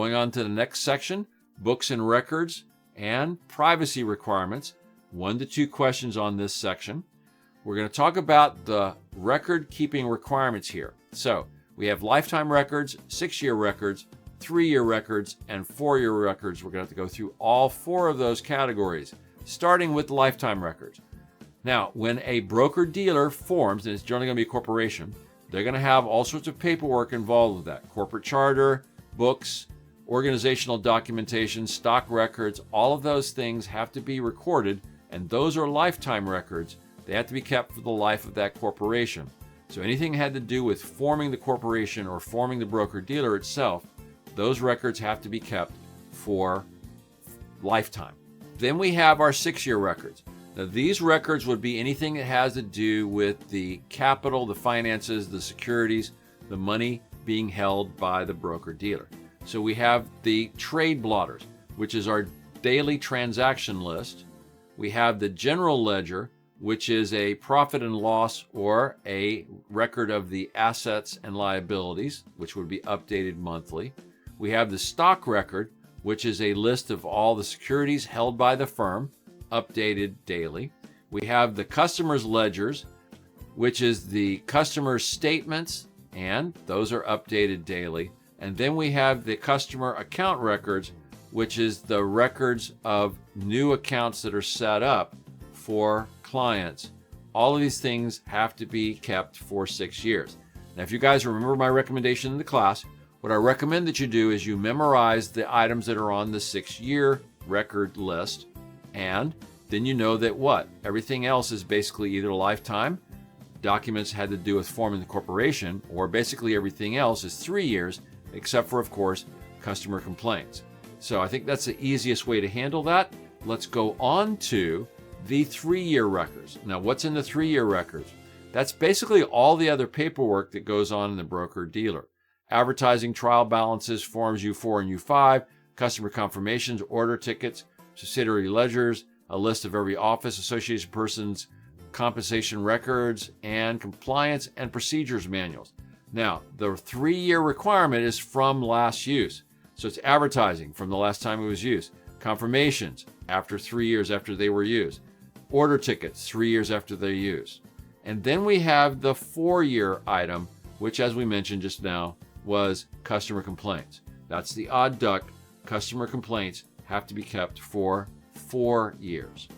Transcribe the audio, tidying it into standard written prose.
Going on to the next section, books and records and privacy requirements. 1 to 2 questions on this section. We're going to talk about the record-keeping requirements here. So we have lifetime records, 6-year records, 3-year records, and 4-year records. We're going to have to go through all 4 of those categories, starting with lifetime records. Now, when a broker-dealer forms, and it's generally going to be a corporation, they're going to have all sorts of paperwork involved with that. Corporate charter, books, organizational documentation, stock records, all of those things have to be recorded, and those are lifetime records. They have to be kept for the life of that corporation. So anything had to do with forming the corporation or forming the broker-dealer itself, those records have to be kept for lifetime. Then we have our 6-year records. Now, these records would be anything that has to do with the capital, the finances, the securities, the money being held by the broker-dealer. So we have the trade blotters, which is our daily transaction list. We have the general ledger, which is a profit and loss or a record of the assets and liabilities, which would be updated monthly. We have the stock record, which is a list of all the securities held by the firm, updated daily. We have the customer's ledgers, which is the customer's statements, and those are updated daily. And then we have the customer account records, which is the records of new accounts that are set up for clients. All of these things have to be kept for 6 years. Now, if you guys remember my recommendation in the class, what I recommend that you do is you memorize the items that are on the 6-year record list, and then you know that what? Everything else is basically either lifetime, documents had to do with forming the corporation, or basically everything else is 3 years, except for, of course, customer complaints. So I think that's the easiest way to handle that. Let's go on to the 3-year records. Now, what's in the 3-year records? That's basically all the other paperwork that goes on in the broker-dealer. Advertising trial balances, forms U4 and U5, customer confirmations, order tickets, subsidiary ledgers, a list of every office, association person's compensation records, and compliance and procedures manuals. Now, the 3-year requirement is from last use. So it's advertising from the last time it was used. Confirmations after 3 years after they were used. Order tickets 3 years after they're used. And then we have the 4-year item, which, as we mentioned just now, was customer complaints. That's the odd duck. Customer complaints have to be kept for 4 years.